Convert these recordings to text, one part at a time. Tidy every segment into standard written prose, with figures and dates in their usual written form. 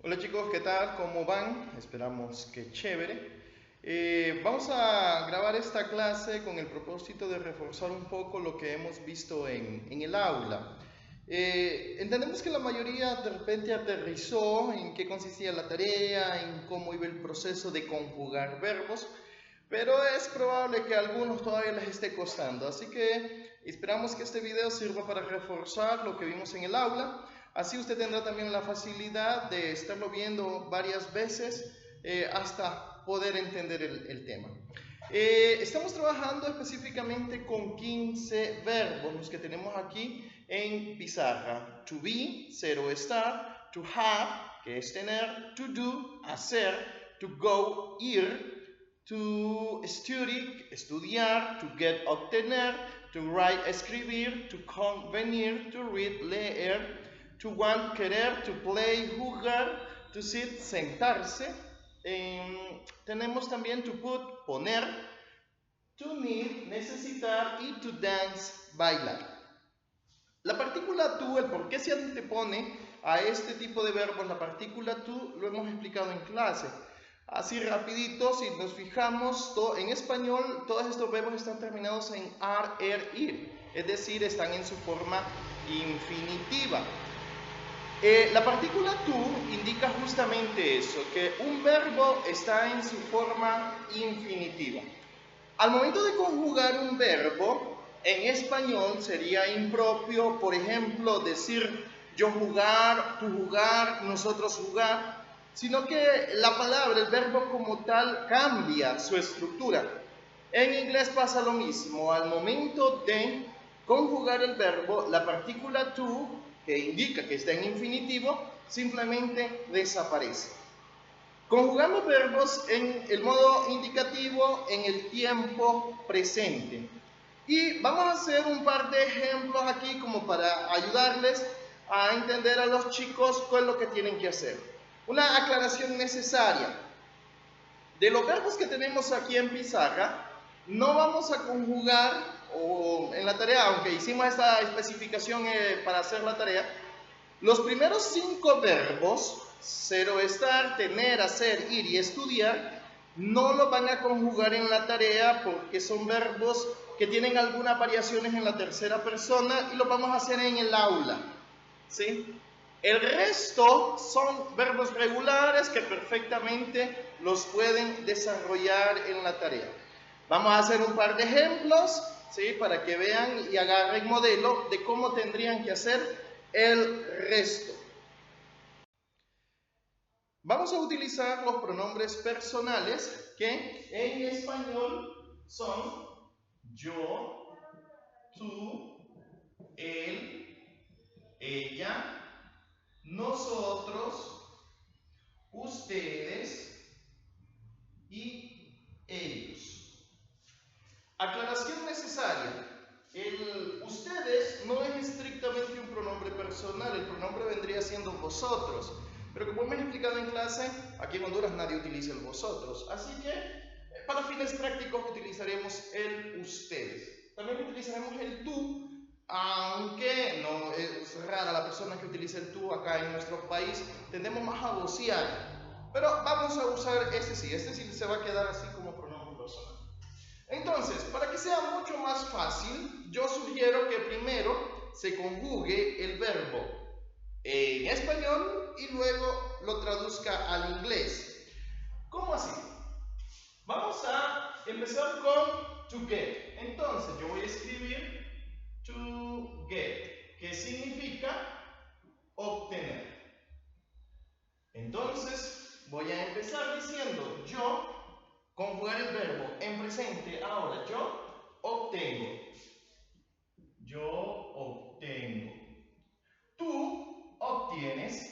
Hola chicos, ¿qué tal? ¿Cómo van? Esperamos que chévere. Vamos a grabar esta clase con el propósito de reforzar un poco lo que hemos visto en el aula. Entendemos que la mayoría de repente aterrizó en qué consistía la tarea, en cómo iba el proceso de conjugar verbos, pero es probable que a algunos todavía les esté costando. Así que esperamos que este video sirva para reforzar lo que vimos en el aula. Así usted tendrá también la facilidad de estarlo viendo varias veces hasta poder entender el tema. Estamos trabajando específicamente con 15 verbos, los que tenemos aquí en pizarra. To be, 0 estar. To have, que es tener. To do, hacer. To go, ir. To study, estudiar. To get, obtener. To write, escribir. To come, venir. To read, leer. To want, querer. To play, jugar. To sit, sentarse. Tenemos también to put, poner. To need, necesitar. Y to dance, bailar. La partícula to, el por qué se antepone a este tipo de verbos, la partícula to, lo hemos explicado en clase. Así rapidito, si nos fijamos, en español todos estos verbos están terminados en ar, ir, es decir, están en su forma infinitiva. La partícula to indica justamente eso, que un verbo está en su forma infinitiva. Al momento de conjugar un verbo, en español sería impropio, por ejemplo, decir yo jugar, tú jugar, nosotros jugar, sino que la palabra, el verbo como tal, cambia su estructura. En inglés pasa lo mismo, al momento de conjugar el verbo, la partícula to, que indica que está en infinitivo, simplemente desaparece. Conjugamos verbos en el modo indicativo en el tiempo presente. Y vamos a hacer un par de ejemplos aquí como para ayudarles a entender a los chicos qué es lo que tienen que hacer. Una aclaración necesaria. De los verbos que tenemos aquí en pizarra, no vamos a conjugar en la tarea, aunque hicimos esta especificación para hacer la tarea, los primeros 5 verbos, ser o estar, tener, hacer, ir y estudiar, no los van a conjugar en la tarea porque son verbos que tienen algunas variaciones en la tercera persona y los vamos a hacer en el aula, ¿sí? El resto son verbos regulares que perfectamente los pueden desarrollar en la tarea. Vamos a hacer un par de ejemplos, ¿sí? Para que vean y agarren modelo de cómo tendrían que hacer el resto. Vamos a utilizar los pronombres personales que en español son yo, tú, él, ella, nosotros, ustedes y ellos. Aclaración necesaria. El ustedes no es estrictamente un pronombre personal, el pronombre vendría siendo vosotros. Pero como hemos explicado en clase, aquí en Honduras nadie utiliza el vosotros. Así que para fines prácticos utilizaremos el ustedes. También utilizaremos el tú, aunque no es rara la persona que utiliza el tú acá en nuestro país. Tendemos más a vocear. Pero vamos a usar este sí se va a quedar así como pronombre personal. Entonces, para que sea mucho más fácil, yo sugiero que primero se conjugue el verbo en español y luego lo traduzca al inglés. ¿Cómo así? Vamos a empezar con to get. Entonces, yo voy a escribir to get, que significa obtener. Entonces, voy a empezar diciendo yo, conjugar el verbo en presente. Ahora, yo obtengo. Yo obtengo. Tú obtienes.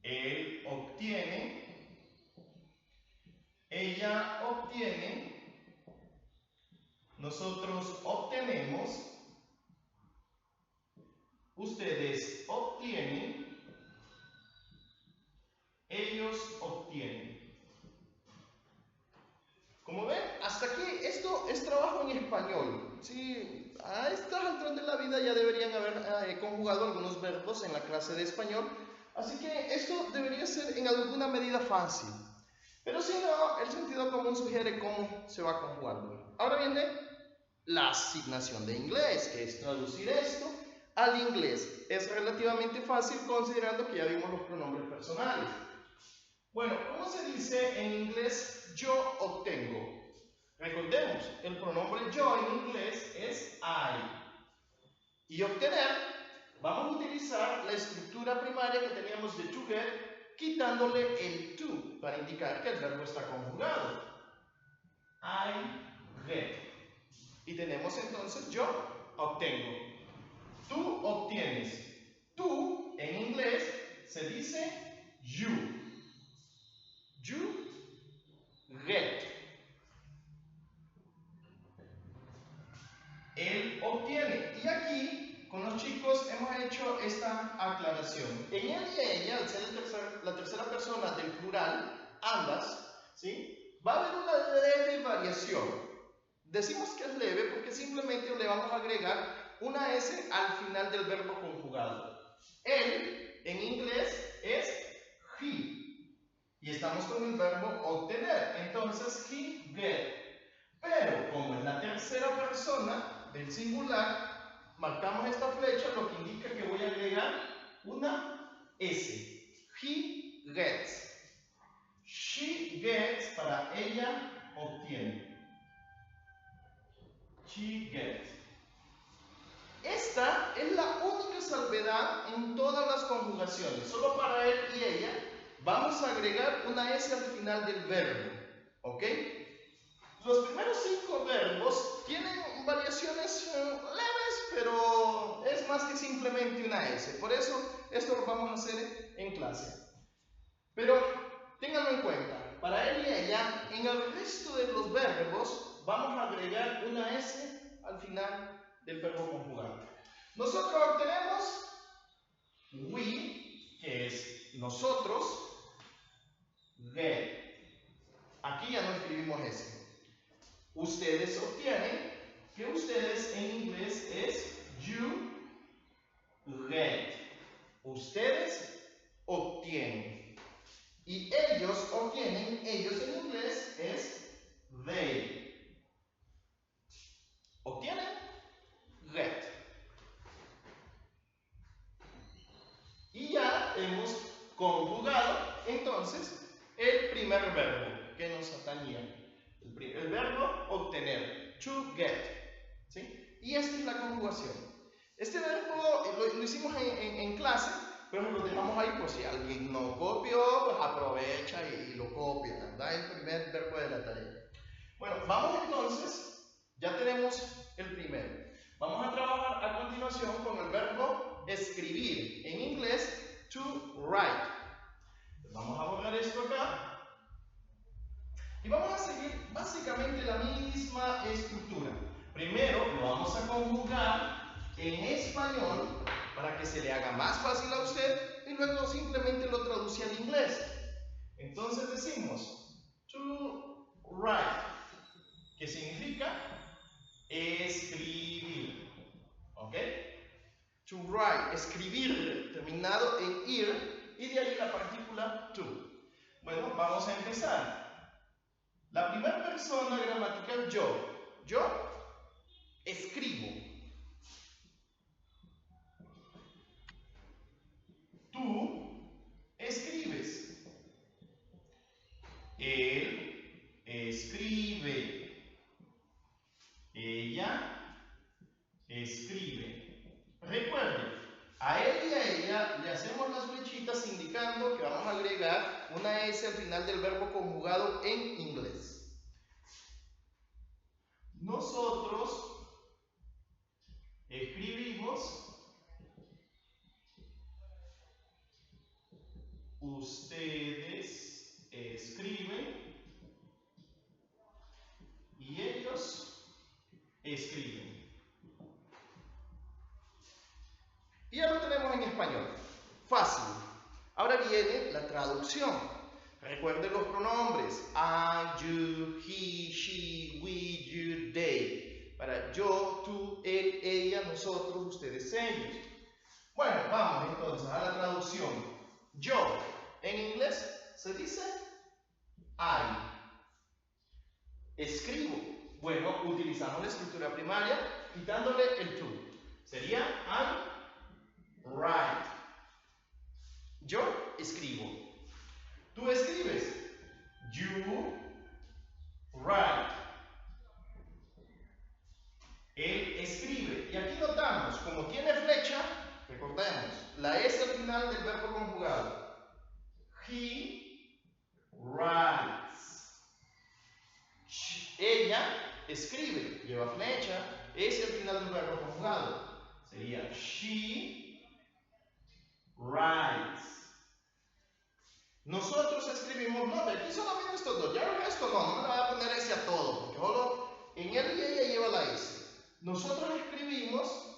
Él obtiene. Ella obtiene. Nosotros obtenemos. Ustedes obtienen. Ellos obtienen. Como ven, hasta aquí esto es trabajo en español. Sí, a estas alturas de la vida ya deberían haber conjugado algunos verbos en la clase de español, Así que esto debería ser en alguna medida fácil. Pero si no, el sentido común sugiere cómo se va conjugando. Ahora viene la asignación de inglés, que es traducir esto al inglés. Es relativamente fácil considerando que ya vimos los pronombres personales. Bueno, ¿cómo se dice en inglés yo obtengo? Recordemos, el pronombre yo en inglés es I. Y obtener, vamos a utilizar la estructura primaria que teníamos de to get, quitándole el to para indicar que el verbo está conjugado. I get. Y tenemos entonces yo obtengo. Tú obtienes. Tú en inglés se dice you. You get. Él obtiene. Y aquí, con los chicos, hemos hecho esta aclaración. En él y ella, al ser la tercera persona del plural, ambas, ¿sí? Va a haber una leve variación. Decimos que es leve porque simplemente le vamos a agregar una S al final del verbo conjugado. Él, en inglés, es he. Y estamos con el verbo obtener. Entonces, he get. Pero, como es la tercera persona del singular, marcamos esta flecha, lo que indica que voy a agregar una S. He gets. She gets, para ella obtiene. She gets. Esta es la única salvedad en todas las conjugaciones. Solo para él y ella vamos a agregar una S al final del verbo. ¿Ok? Los primeros 5 verbos tienen variaciones leves, pero es más que simplemente una S. Por eso, esto lo vamos a hacer en clase. Pero, ténganlo en cuenta, para él y ella, en el resto de los verbos, vamos a agregar una S al final del verbo conjugado. Nosotros obtenemos we, que es nosotros, get. Aquí ya no escribimos S. Ustedes obtienen, que ustedes en inglés es you get. Ustedes obtienen. Y ellos obtienen, ellos en inglés es they. ¿Obtienen? Get. Y ya hemos conjugado entonces el primer verbo que nos atañía. El verbo obtener, to get, ¿sí? Y esta es la conjugación. Este verbo lo hicimos en clase, pero lo dejamos ahí por si alguien no copió, pues aprovecha y lo copia, ¿verdad? El primer verbo de la tarea. Bueno, vamos entonces, ya tenemos el primero. Vamos a trabajar a continuación con el verbo escribir, en inglés, to write. Vamos a borrar esto acá. Y vamos a seguir básicamente la misma estructura. Primero lo vamos a conjugar en español para que se le haga más fácil a usted y luego simplemente lo traduce al inglés. Entonces decimos to write, que significa escribir. ¿Ok? To write, escribir, terminado en ir, y de ahí la partícula to. Bueno, vamos a empezar. La primera persona gramatical, yo. Yo escribo. Tú escribes. Él escribe. Ella escribe. Recuerden, a él y a ella le hacemos las flechitas indicando que vamos a agregar una S al final del verbo conjugado en inglés. Nosotros escribimos. Ustedes escriben. Y ellos escriben. Y ya lo tenemos en español. Fácil. Ahora viene la traducción. Recuerden los pronombres. I, you, he, she, we, you, they. Para yo, tú, él, ella, nosotros, ustedes, ellos. Bueno, vamos entonces a la traducción. utilizamos la escritura primaria quitándole el to. Sería I write. Yo escribo. Tú escribes. You write. Él escribe. Y aquí notamos, como tiene flecha, recordemos, la S al final del verbo conjugado. He writes. Ella escribe. Lleva flecha. S al final del verbo conjugado. Sería she writes. Nosotros escribimos, no, aquí solamente estos dos, ya el resto no me le voy a poner S a todo, porque solo en él y ella lleva la S. Nosotros escribimos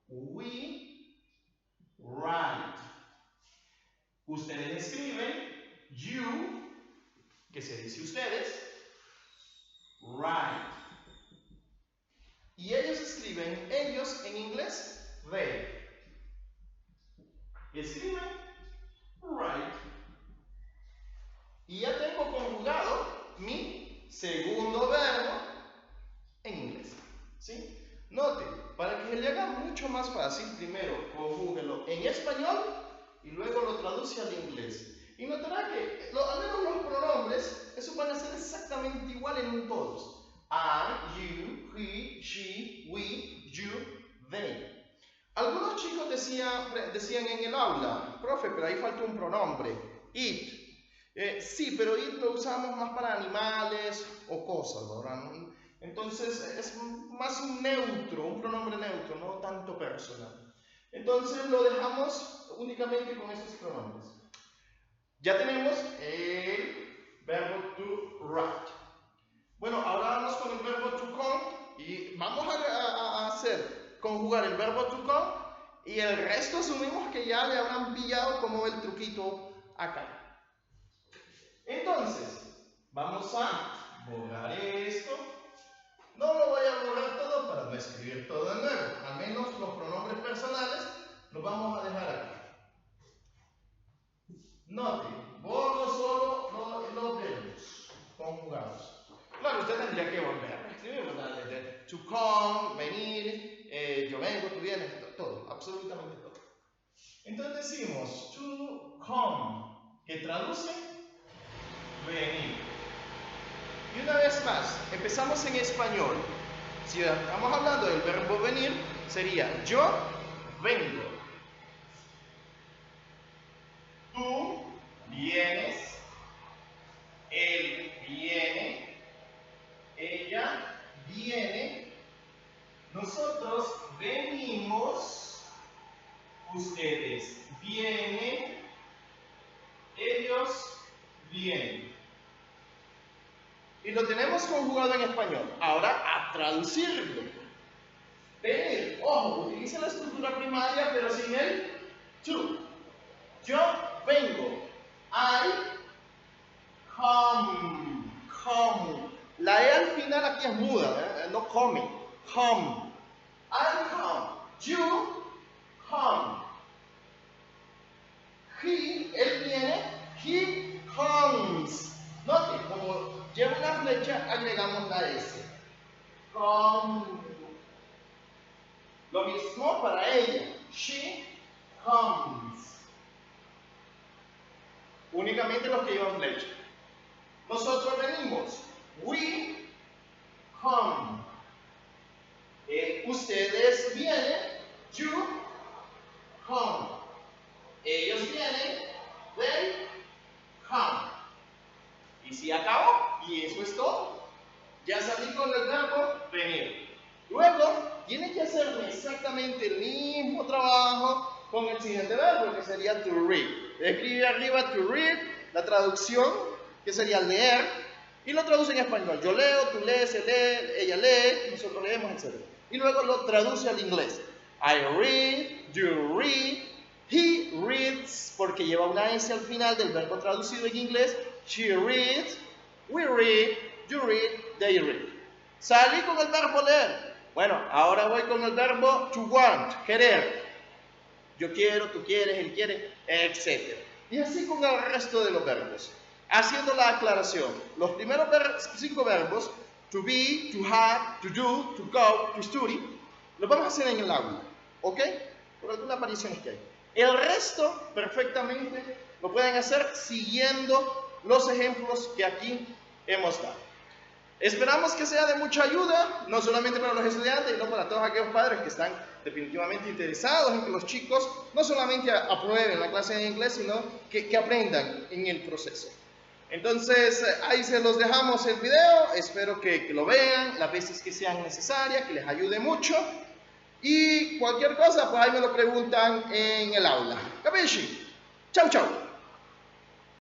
we write. Ustedes escriben you, que se dice ustedes, write. Y ellos escriben ellos en inglés, they. Escriben write. Y ya tengo conjugado mi segundo verbo en inglés. ¿Sí? Note, para que se le haga mucho más fácil, primero conjúguelo en español y luego lo traduce al inglés. Y notará que al menos los pronombres, esos van a ser exactamente igual en todos. I, you, he, she, we, you, they. Algunos chicos decían en el aula, profe, pero ahí falta un pronombre, it. Sí, pero it lo usamos más para animales o cosas, ¿verdad? Entonces es más un neutro, un pronombre neutro, no tanto personal. Entonces lo dejamos únicamente con esos pronombres. Ya tenemos el verbo to write. Bueno, ahora vamos con el verbo to come y vamos a hacer conjugar el verbo to come y el resto asumimos que ya le habrán pillado como el truquito acá. Entonces, vamos a borrar esto. No lo voy a borrar todo para no escribir todo de nuevo. Al menos los pronombres personales los vamos a dejar aquí. Note, borro solo los verbos conjugados. Claro, usted tendría que volver a escribir, ¿verdad? Desde to come, venir, yo vengo, tú vienes, todo, absolutamente todo. Entonces decimos to come, que traduce venir. Y una vez más, empezamos en español. Si estamos hablando del verbo venir, sería yo vengo. Tú vienes. Él viene. Ella viene. Nosotros venimos. Ustedes vienen. Ellos vienen. Y lo tenemos conjugado en español. Ahora a traducirlo. Venir. Ojo, utiliza la estructura primaria, pero sin el to. Yo vengo. I come. Come. La E al final aquí es muda, no come. Come. I come. You come. Él viene. He comes. Note, como lleva una flecha, agregamos la S. Come. Lo mismo para ella. She comes. Únicamente los que llevan flecha. Nosotros venimos. We come. Ustedes vienen. You come. Ellos vienen. They come. Y si acabó, y eso es todo. Ya salí con el verbo venir. Luego, tiene que hacer exactamente el mismo trabajo con el siguiente verbo, que sería to read. Escribe arriba to read, la traducción, que sería leer, y lo traduce en español. Yo leo, tú lees, él lee, ella lee, nosotros leemos, etc. Y luego lo traduce al inglés. I read, you read, he reads, porque lleva una S al final del verbo traducido en inglés. She reads, we read, you read, they read. Salí con el verbo leer. Bueno, ahora voy con el verbo to want, querer. Yo quiero, tú quieres, él quiere, etc. Y así con el resto de los verbos. Haciendo la aclaración, los primeros 5 verbos to be, to have, to do, to go, to study, lo vamos a hacer en el aula, ¿ok? Por algunas apariciones que hay. El resto, perfectamente, lo pueden hacer siguiendo los ejemplos que aquí hemos dado. Esperamos que sea de mucha ayuda, no solamente para los estudiantes, sino para todos aquellos padres que están definitivamente interesados en que los chicos no solamente aprueben la clase de inglés, sino que aprendan en el proceso. Entonces, ahí se los dejamos el video, espero que lo vean las veces que sean necesarias, que les ayude mucho. Y cualquier cosa, pues ahí me lo preguntan en el aula. ¿Capisci? Chau, chau.